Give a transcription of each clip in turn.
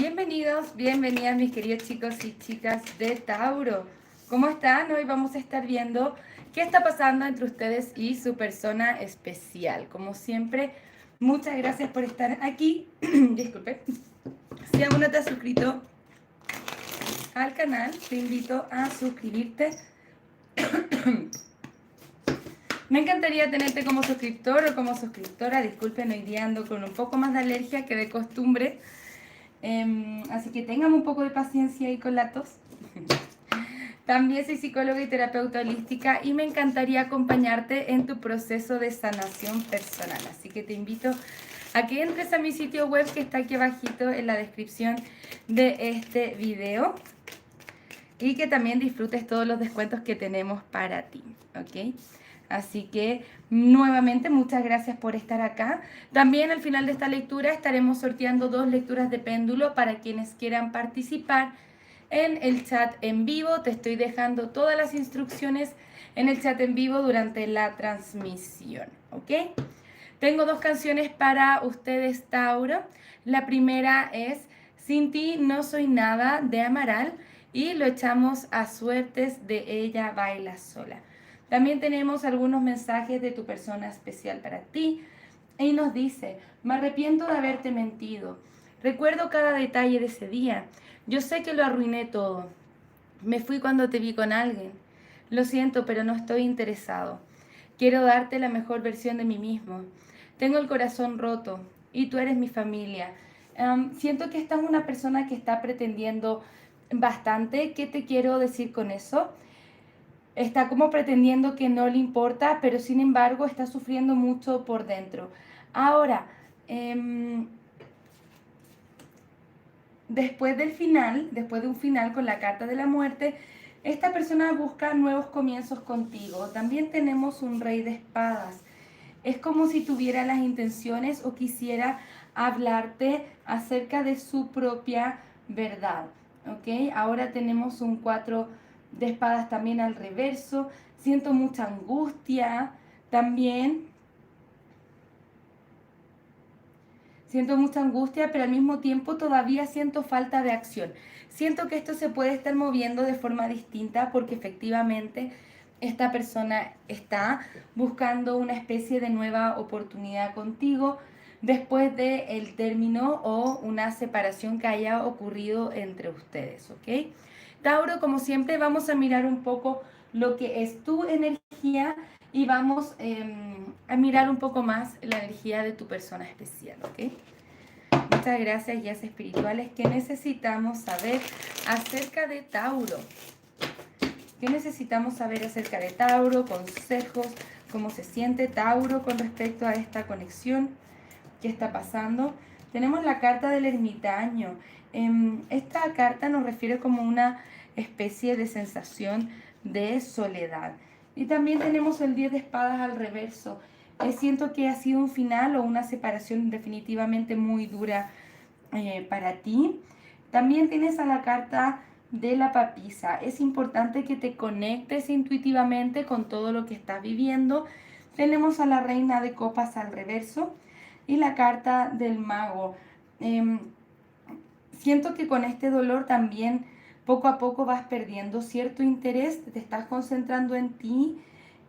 Bienvenidos, bienvenidas mis queridos chicos y chicas de Tauro. ¿Cómo están? Hoy vamos a estar viendo qué está pasando entre ustedes y su persona especial. Como siempre, muchas gracias por estar aquí. Disculpe. Si aún no te has suscrito al canal, te invito a suscribirte. Me encantaría tenerte como suscriptor o como suscriptora. Disculpen, hoy día ando con un poco más de alergia que de costumbre. Así que tengan un poco de paciencia ahí con la tos. También soy psicóloga y terapeuta holística y me encantaría acompañarte en tu proceso de sanación personal. Así que te invito a que entres a mi sitio web que está aquí abajito en la descripción de este video y que también disfrutes todos los descuentos que tenemos para ti, ¿ok? Así que nuevamente muchas gracias por estar acá. También al final de esta lectura estaremos sorteando 2 lecturas de péndulo para quienes quieran participar en el chat en vivo. Te estoy dejando todas las instrucciones en el chat en vivo durante la transmisión, ¿ok? Tengo 2 canciones para ustedes, Tauro. La primera es Sin ti no soy nada, de Amaral, y Lo echamos a suertes, de Ella baila sola. También tenemos algunos mensajes de tu persona especial para ti. Y nos dice: me arrepiento de haberte mentido. Recuerdo cada detalle de ese día. Yo sé que lo arruiné todo. Me fui cuando te vi con alguien. Lo siento, pero no estoy interesado. Quiero darte la mejor versión de mí mismo. Tengo el corazón roto y tú eres mi familia. Siento que esta es una persona que está pretendiendo bastante. ¿Qué te quiero decir con eso? Está como pretendiendo que no le importa, pero sin embargo está sufriendo mucho por dentro. Ahora, después de un final con la carta de la muerte, esta persona busca nuevos comienzos contigo. También tenemos un rey de espadas. Es como si tuviera las intenciones o quisiera hablarte acerca de su propia verdad, ¿ok? Ahora tenemos un 4 de espadas también al reverso. Siento mucha angustia también. Siento mucha angustia, pero al mismo tiempo todavía siento falta de acción. Siento que esto se puede estar moviendo de forma distinta porque efectivamente esta persona está buscando una especie de nueva oportunidad contigo después del término o una separación que haya ocurrido entre ustedes, ¿ok? Tauro, como siempre, vamos a mirar un poco lo que es tu energía y vamos a mirar un poco más la energía de tu persona especial, ¿ok? Muchas gracias, guías espirituales. ¿Qué necesitamos saber acerca de Tauro? ¿Qué necesitamos saber acerca de Tauro? Consejos, cómo se siente Tauro con respecto a esta conexión, qué está pasando. Tenemos la carta del ermitaño. Esta carta nos refiere como una especie de sensación de soledad. Y también tenemos el 10 de espadas al reverso. Siento que ha sido un final o una separación definitivamente muy dura para ti. También tienes a la carta de la papisa. Es importante que te conectes intuitivamente con todo lo que estás viviendo. Tenemos a la reina de copas al reverso y la carta del mago. Siento que con este dolor también poco a poco vas perdiendo cierto interés, te estás concentrando en ti,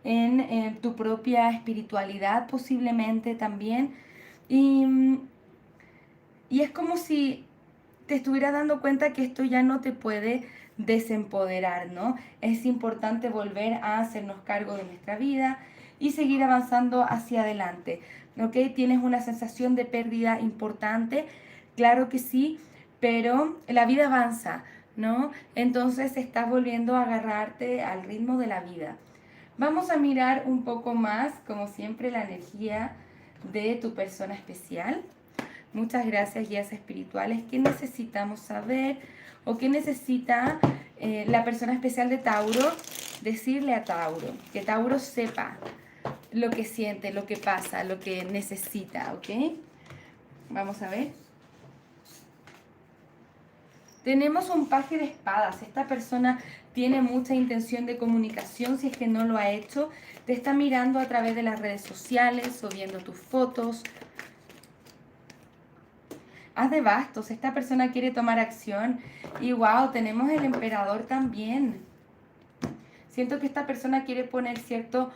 en tu propia espiritualidad posiblemente también. Y, y es como si te estuvieras dando cuenta que esto ya no te puede desempoderar, ¿no? Es importante volver a hacernos cargo de nuestra vida y seguir avanzando hacia adelante, ¿ok? Tienes una sensación de pérdida importante, claro que sí, pero la vida avanza, ¿no? Entonces estás volviendo a agarrarte al ritmo de la vida. Vamos a mirar un poco más, como siempre, la energía de tu persona especial. Muchas gracias, guías espirituales. ¿Qué necesitamos saber o qué necesita la persona especial de Tauro decirle a Tauro? Que Tauro sepa lo que siente, lo que pasa, lo que necesita, ¿ok? Vamos a ver. Tenemos un paje de espadas. Esta persona tiene mucha intención de comunicación, si es que no lo ha hecho. Te está mirando a través de las redes sociales o viendo tus fotos. Haz de bastos, esta persona quiere tomar acción. Y wow, tenemos el emperador también. Siento que esta persona quiere poner cierto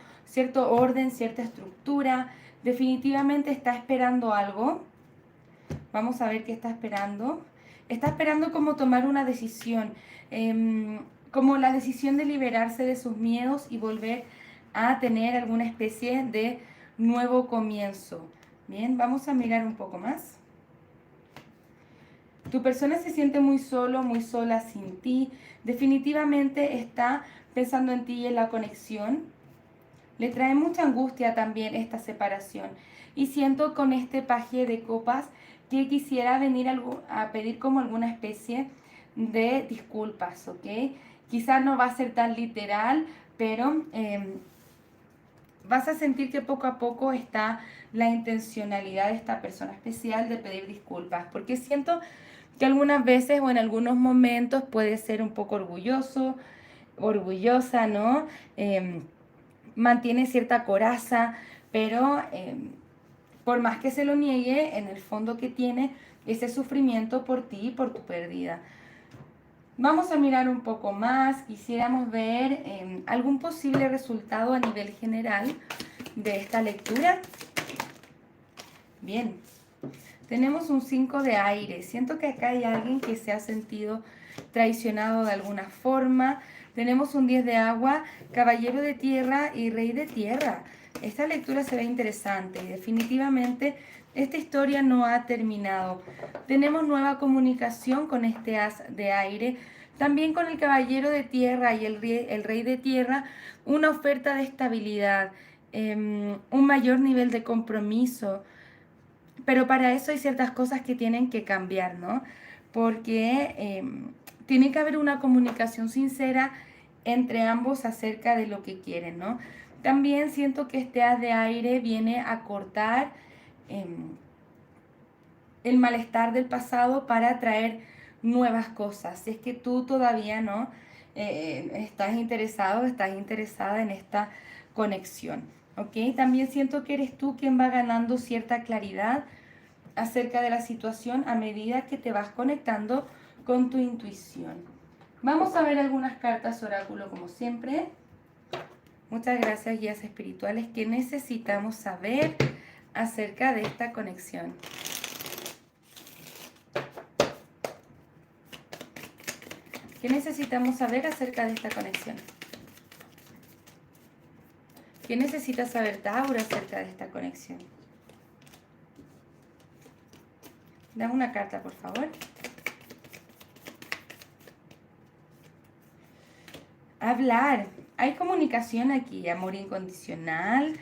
orden, cierta estructura. Definitivamente está esperando algo. Vamos a ver qué está esperando. Está esperando como tomar una decisión. Como la decisión de liberarse de sus miedos y volver a tener alguna especie de nuevo comienzo. Bien, vamos a mirar un poco más. Tu persona se siente muy solo, muy sola sin ti. Definitivamente está pensando en ti y en la conexión. Le trae mucha angustia también esta separación. Y siento con este paje de copas que quisiera venir a pedir como alguna especie de disculpas, ¿ok? Quizás no va a ser tan literal, pero vas a sentir que poco a poco está la intencionalidad de esta persona especial de pedir disculpas, porque siento que algunas veces o en algunos momentos puede ser un poco orgulloso, orgullosa, ¿no? Mantiene cierta coraza, pero por más que se lo niegue, en el fondo que tiene ese sufrimiento por ti y por tu pérdida. Vamos a mirar un poco más, quisiéramos ver algún posible resultado a nivel general de esta lectura. Bien, tenemos un 5 de aire. Siento que acá hay alguien que se ha sentido traicionado de alguna forma. Tenemos un 10 de agua, caballero de tierra y rey de tierra. Esta lectura se ve interesante y definitivamente esta historia no ha terminado. Tenemos nueva comunicación con este as de aire. También con el caballero de tierra y el rey de tierra, una oferta de estabilidad, un mayor nivel de compromiso. Pero para eso hay ciertas cosas que tienen que cambiar, ¿no? Porque tiene que haber una comunicación sincera entre ambos acerca de lo que quieren, ¿no? También siento que este haz de aire viene a cortar el malestar del pasado para traer nuevas cosas. Si es que tú todavía no estás interesado, estás interesada en esta conexión, ¿ok? También siento que eres tú quien va ganando cierta claridad acerca de la situación a medida que te vas conectando con tu intuición. Vamos a ver algunas cartas oráculo como siempre. Muchas gracias, guías espirituales. ¿Qué necesitamos saber acerca de esta conexión? ¿Qué necesitamos saber acerca de esta conexión? ¿Qué necesita saber Tauro acerca de esta conexión? Dame una carta, por favor. Hablar. Hay comunicación aquí, amor incondicional.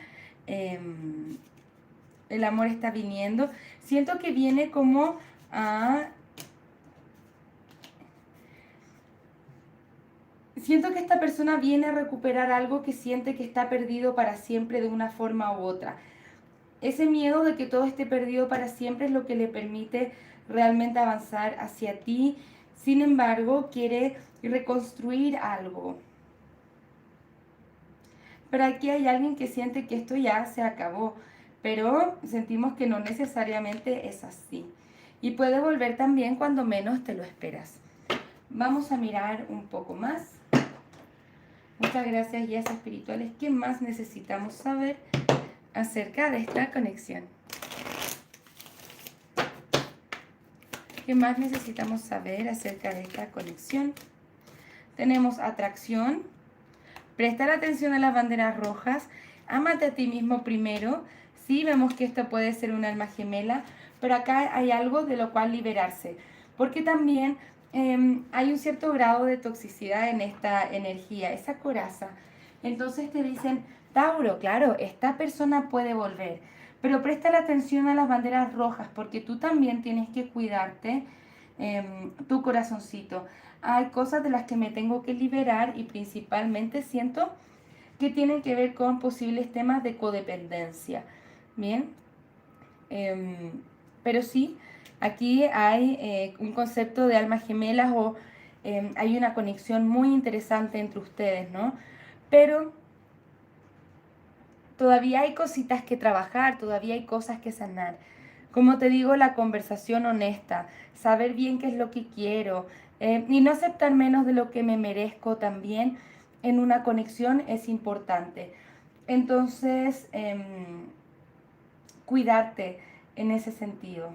El amor está viniendo. Siento que viene como a... Siento que esta persona viene a recuperar algo que siente que está perdido para siempre de una forma u otra. Ese miedo de que todo esté perdido para siempre es lo que le permite realmente avanzar hacia ti. Sin embargo, quiere reconstruir algo. Pero aquí hay alguien que siente que esto ya se acabó, pero sentimos que no necesariamente es así. Y puede volver también cuando menos te lo esperas. Vamos a mirar un poco más. Muchas gracias, guías espirituales. ¿Qué más necesitamos saber acerca de esta conexión? ¿Qué más necesitamos saber acerca de esta conexión? Tenemos atracción. Prestar atención a las banderas rojas. Ámate a ti mismo primero. Sí, vemos que esto puede ser un alma gemela, pero acá hay algo de lo cual liberarse. Porque también hay un cierto grado de toxicidad en esta energía, esa coraza. Entonces te dicen, Tauro, claro, esta persona puede volver, pero presta la atención a las banderas rojas porque tú también tienes que cuidarte tu corazoncito. Hay cosas de las que me tengo que liberar y principalmente siento que tienen que ver con posibles temas de codependencia. Bien, pero sí, aquí hay un concepto de almas gemelas o hay una conexión muy interesante entre ustedes, ¿no? Pero todavía hay cositas que trabajar, todavía hay cosas que sanar. Como te digo, la conversación honesta, saber bien qué es lo que quiero y no aceptar menos de lo que me merezco también en una conexión es importante. Entonces, cuidarte en ese sentido.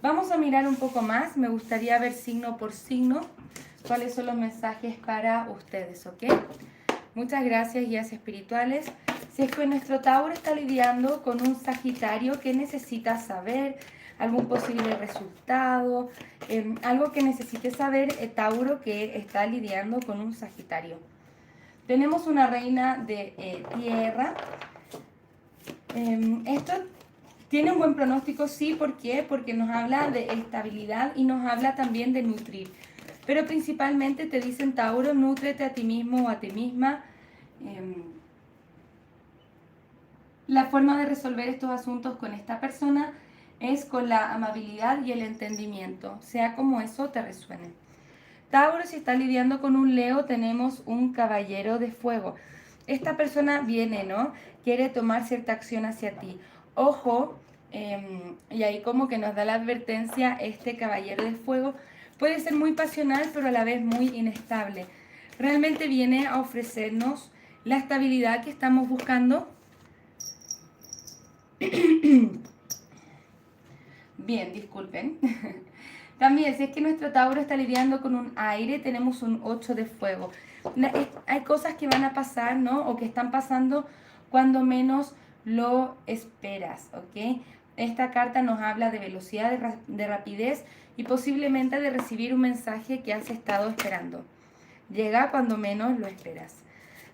Vamos a mirar un poco más. Me gustaría ver signo por signo cuáles son los mensajes para ustedes, ¿ok? Muchas gracias, guías espirituales. Si es que nuestro Tauro está lidiando con un Sagitario, ¿qué necesita saber? ¿Algún posible resultado? Algo que necesite saber Tauro que está lidiando con un Sagitario. Tenemos una reina de tierra. Esto tiene un buen pronóstico, sí. ¿Por qué? Porque nos habla de estabilidad y nos habla también de nutrir. Pero principalmente te dicen, Tauro, nútrete a ti mismo o a ti misma. La forma de resolver estos asuntos con esta persona es con la amabilidad y el entendimiento, sea como eso te resuene. Tauro, si está lidiando con un Leo, tenemos un caballero de fuego. Esta persona viene, ¿no? Quiere tomar cierta acción hacia ti. Ojo, y ahí como que nos da la advertencia, este caballero de fuego puede ser muy pasional, pero a la vez muy inestable. Realmente viene a ofrecernos la estabilidad que estamos buscando. Bien, disculpen. También, si es que nuestro Tauro está lidiando con un aire, tenemos un 8 de fuego. Hay cosas que van a pasar, ¿no? O que están pasando cuando menos lo esperas, ¿ok? Esta carta nos habla de velocidad, de rapidez y posiblemente de recibir un mensaje que has estado esperando. Llega cuando menos lo esperas.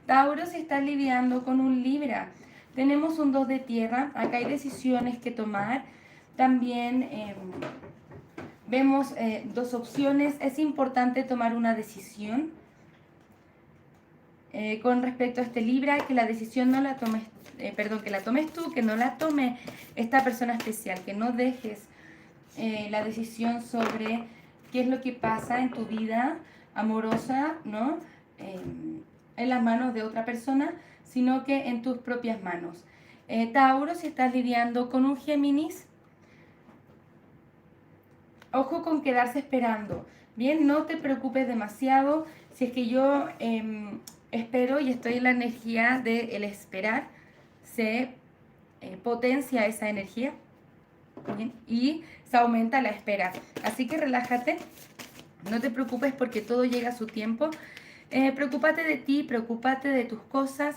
Tauro, si estás lidiando con un Libra, tenemos un 2 de tierra. Acá hay decisiones que tomar. También vemos dos opciones. Es importante tomar una decisión con respecto a este Libra, que la decisión no la tomes, que la tomes tú, que no la tome esta persona especial, que no dejes la decisión sobre qué es lo que pasa en tu vida amorosa, ¿no? En las manos de otra persona, sino que en tus propias manos. Tauro, si estás lidiando con un Géminis, ojo con quedarse esperando. Bien, no te preocupes demasiado. Si es que yo espero y estoy en la energía del esperar, se potencia esa energía. Bien, y se aumenta la espera. Así que relájate, no te preocupes porque todo llega a su tiempo. Preocúpate de ti, preocúpate de tus cosas,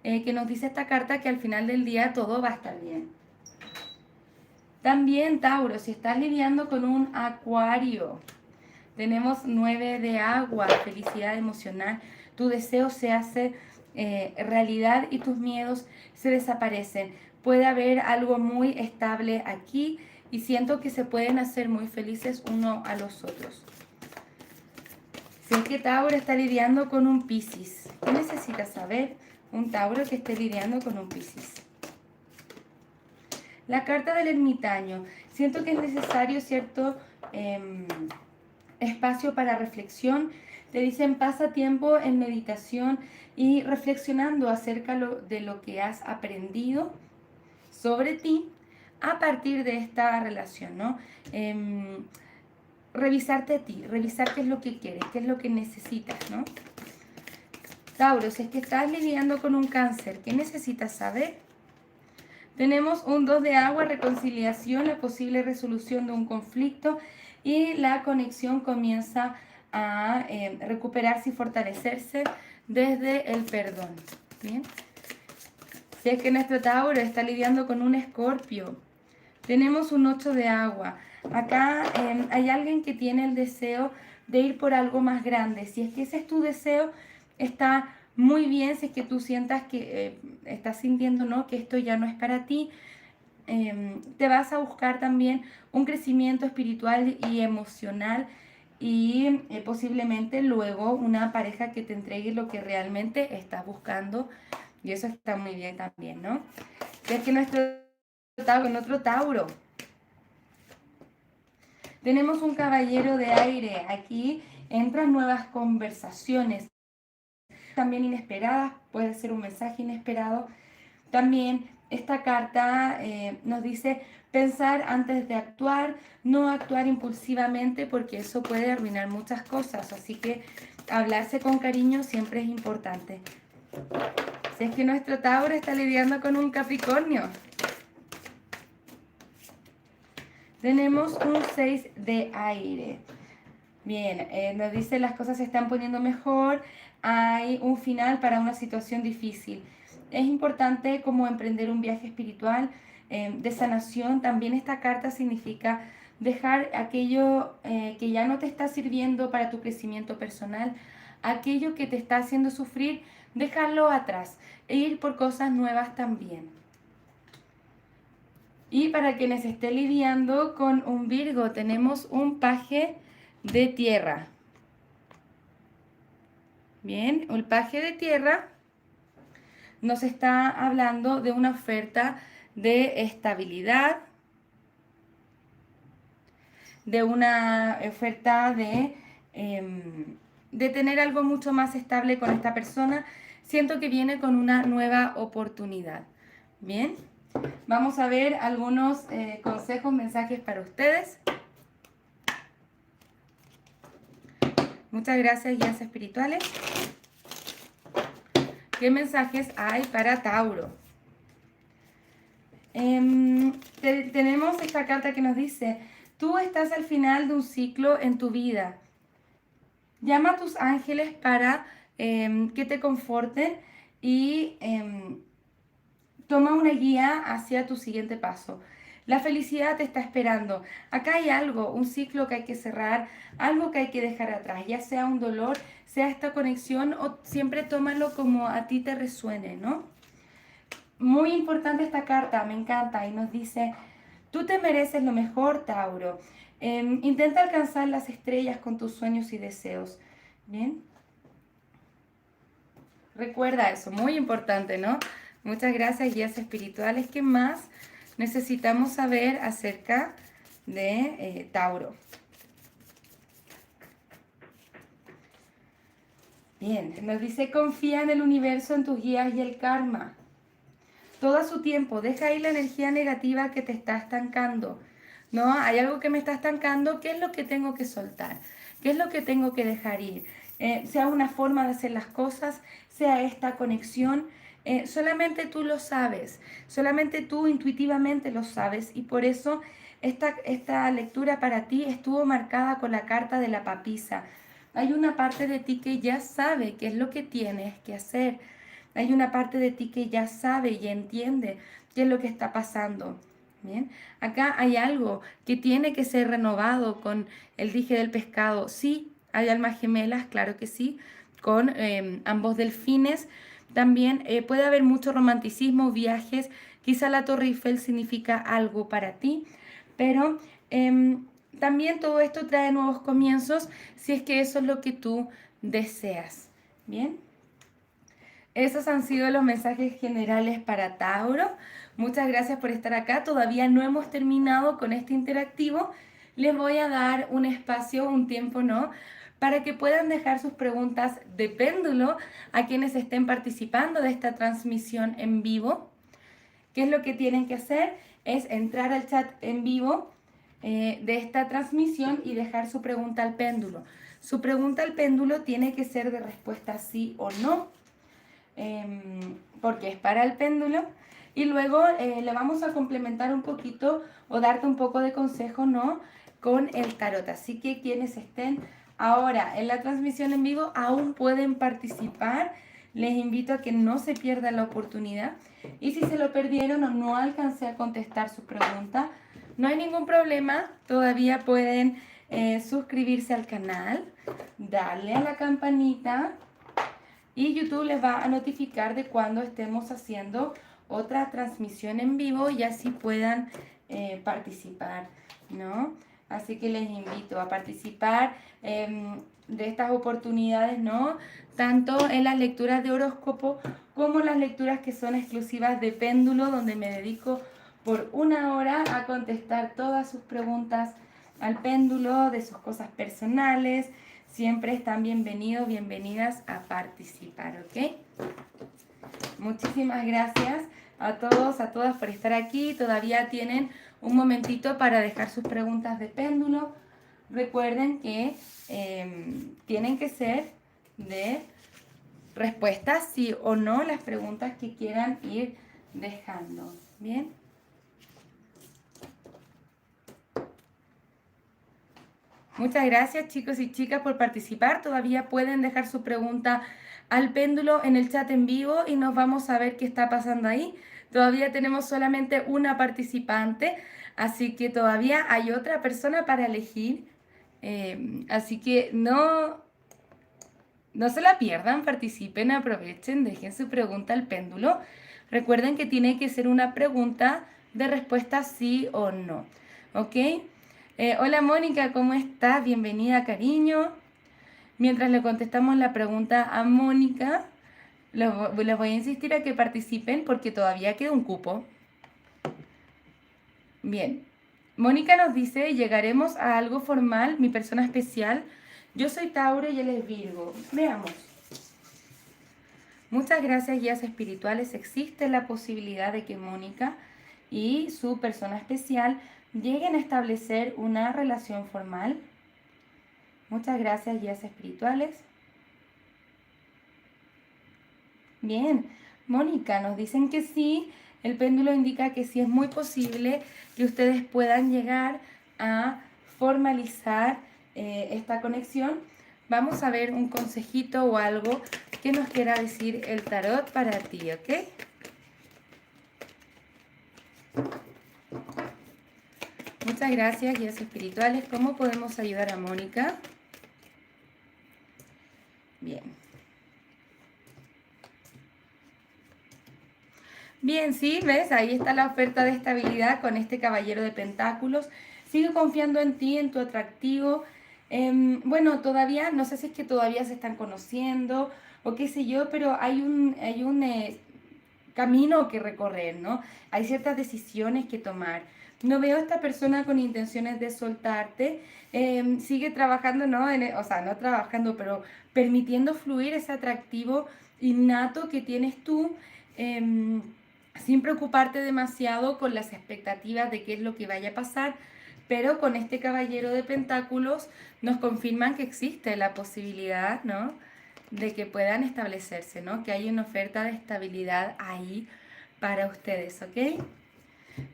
que nos dice esta carta que al final del día todo va a estar bien. También, Tauro, si estás lidiando con un Acuario, tenemos 9 de agua, felicidad emocional. Tu deseo se hace realidad y tus miedos se desaparecen. Puede haber algo muy estable aquí y siento que se pueden hacer muy felices uno a los otros. Si es que Tauro está lidiando con un Piscis, ¿qué necesitas saber? Un Tauro que esté lidiando con un Piscis. La carta del ermitaño. Siento que es necesario cierto espacio para reflexión. Te dicen pasa tiempo en meditación y reflexionando acerca de lo que has aprendido sobre ti a partir de esta relación, ¿no? Revisarte a ti, revisar qué es lo que quieres, qué es lo que necesitas, ¿no? Tauro, si es que estás lidiando con un cáncer, ¿qué necesitas saber? Tenemos un 2 de agua, reconciliación, la posible resolución de un conflicto y la conexión comienza a recuperarse y fortalecerse desde el perdón. ¿Bien? Si es que nuestro Tauro está lidiando con un Escorpio, tenemos un 8 de agua. Acá hay alguien que tiene el deseo de ir por algo más grande. Si es que ese es tu deseo, está muy bien. Si es que tú sientas que estás sintiendo, ¿no?, que esto ya no es para ti, te vas a buscar también un crecimiento espiritual y emocional y posiblemente luego una pareja que te entregue lo que realmente estás buscando, y eso está muy bien también, ¿no? Si es que nuestro Tauro, en otro Tauro, tenemos un caballero de aire. Aquí entran nuevas conversaciones, también inesperadas, puede ser un mensaje inesperado. También esta carta nos dice pensar antes de actuar, no actuar impulsivamente porque eso puede arruinar muchas cosas. Así que hablarse con cariño siempre es importante. Si es que nuestro Tauro está lidiando con un Capricornio. Tenemos un 6 de aire. Bien, nos dice las cosas se están poniendo mejor, hay un final para una situación difícil. Es importante como emprender un viaje espiritual de sanación. También esta carta significa dejar aquello que ya no te está sirviendo para tu crecimiento personal, aquello que te está haciendo sufrir, dejarlo atrás e ir por cosas nuevas también. Y para quienes estén lidiando con un Virgo, tenemos un paje de tierra. Bien, el paje de tierra nos está hablando de una oferta de estabilidad, de una oferta de tener algo mucho más estable con esta persona. Siento que viene con una nueva oportunidad. Bien, vamos a ver algunos consejos, mensajes para ustedes. Muchas gracias, guías espirituales. ¿Qué mensajes hay para Tauro? Tenemos esta carta que nos dice, tú estás al final de un ciclo en tu vida. Llama a tus ángeles para que te conforten y toma una guía hacia tu siguiente paso. La felicidad te está esperando. Acá hay algo, un ciclo que hay que cerrar, algo que hay que dejar atrás, ya sea un dolor, sea esta conexión o siempre tómalo como a ti te resuene, ¿no? Muy importante esta carta, me encanta y nos dice, tú te mereces lo mejor, Tauro. Intenta alcanzar las estrellas con tus sueños y deseos. ¿Bien? Recuerda eso, muy importante, ¿no? Muchas gracias, guías espirituales. ¿Qué más necesitamos saber acerca de Tauro? Bien, nos dice, confía en el universo, en tus guías y el karma. Todo a su tiempo, deja ahí la energía negativa que te está estancando. ¿No? Hay algo que me está estancando, ¿qué es lo que tengo que soltar? ¿Qué es lo que tengo que dejar ir? Sea una forma de hacer las cosas, sea esta conexión, solamente tú lo sabes, solamente tú intuitivamente lo sabes y por eso esta lectura para ti estuvo marcada con la carta de la papisa. Hay una parte de ti que ya sabe qué es lo que tienes que hacer. Hay una parte de ti que ya sabe y entiende qué es lo que está pasando. Bien, acá hay algo que tiene que ser renovado con el dije del pescado. Sí, hay almas gemelas, claro que sí, con ambos delfines. También puede haber mucho romanticismo, viajes. Quizá la Torre Eiffel significa algo para ti, pero también todo esto trae nuevos comienzos si es que eso es lo que tú deseas. Bien. Esos han sido los mensajes generales para Tauro. Muchas gracias por estar acá. Todavía no hemos terminado con este interactivo. Les voy a dar un espacio, un tiempo, ¿no? Para que puedan dejar sus preguntas de péndulo a quienes estén participando de esta transmisión en vivo. ¿Qué es lo que tienen que hacer? Es entrar al chat en vivo de esta transmisión y dejar su pregunta al péndulo. Su pregunta al péndulo tiene que ser de respuesta sí o no. Porque es para el péndulo y luego le vamos a complementar un poquito o darte un poco de consejo, ¿no? Con el tarot. Así que quienes estén ahora en la transmisión en vivo aún pueden participar. Les invito a que no se pierdan la oportunidad y si se lo perdieron o no alcancé a contestar su pregunta, no hay ningún problema, todavía pueden suscribirse al canal, darle a la campanita y YouTube les va a notificar de cuando estemos haciendo otra transmisión en vivo y así puedan participar, ¿no? Así que les invito a participar de estas oportunidades, ¿no? Tanto en las lecturas de horóscopo como las lecturas que son exclusivas de péndulo, donde me dedico por 1 hora a contestar todas sus preguntas al péndulo, de sus cosas personales. Siempre están bienvenidos, bienvenidas a participar, ¿ok? Muchísimas gracias a todos, a todas por estar aquí. Todavía tienen un momentito para dejar sus preguntas de péndulo. Recuerden que tienen que ser de respuestas sí o no las preguntas que quieran ir dejando. ¿Bien? Muchas gracias chicos y chicas por participar. Todavía pueden dejar su pregunta al péndulo en el chat en vivo y nos vamos a ver qué está pasando ahí. Todavía tenemos solamente una participante, así que todavía hay otra persona para elegir. Así que no se la pierdan, participen, aprovechen, dejen su pregunta al péndulo. Recuerden que tiene que ser una pregunta de respuesta sí o no. ¿Ok? Hola Mónica, ¿cómo estás? Bienvenida, cariño. Mientras le contestamos la pregunta a Mónica, les voy a insistir a que participen porque todavía queda un cupo. Bien. Mónica nos dice, llegaremos a algo formal, mi persona especial. Yo soy Tauro y él es Virgo. Veamos. Muchas gracias, guías espirituales. Existe la posibilidad de que Mónica y su persona especial lleguen a establecer una relación formal. Muchas gracias, guías espirituales. Bien, Mónica, nos dicen que sí. El péndulo indica que sí es muy posible que ustedes puedan llegar a formalizar esta conexión. Vamos a ver un consejito o algo que nos quiera decir el tarot para ti, ¿ok? Muchas gracias, guías espirituales. ¿Cómo podemos ayudar a Mónica? Bien. Bien, sí, ¿ves? Ahí está la oferta de estabilidad con este caballero de pentáculos. Sigue confiando en ti, en tu atractivo. Bueno, todavía, no sé si es que todavía se están conociendo o qué sé yo, pero hay un camino que recorrer, ¿no? Hay ciertas decisiones que tomar. No veo a esta persona con intenciones de soltarte. Sigue trabajando, ¿no? O sea, no trabajando, pero permitiendo fluir ese atractivo innato que tienes tú. Sin preocuparte demasiado con las expectativas de qué es lo que vaya a pasar, pero con este caballero de pentáculos nos confirman que existe la posibilidad, ¿no?, de que puedan establecerse, ¿no?, que hay una oferta de estabilidad ahí para ustedes, ¿ok?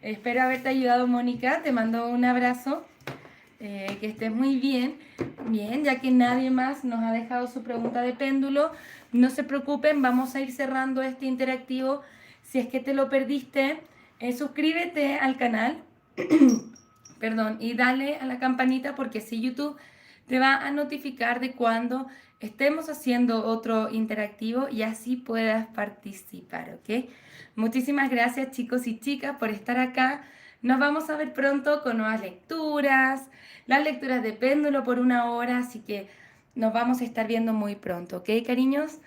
Espero haberte ayudado, Mónica, te mando un abrazo, que estés muy bien. Bien, ya que nadie más nos ha dejado su pregunta de péndulo, no se preocupen, vamos a ir cerrando este interactivo. Si es que te lo perdiste, suscríbete al canal, perdón, y dale a la campanita porque así YouTube te va a notificar de cuando estemos haciendo otro interactivo y así puedas participar, ¿ok? Muchísimas gracias, chicos y chicas, por estar acá. Nos vamos a ver pronto con nuevas lecturas, las lecturas de péndulo por 1 hora, así que nos vamos a estar viendo muy pronto, ¿ok, cariños?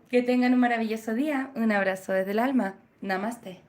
Que tengan un maravilloso día. Un abrazo desde el alma. Namaste.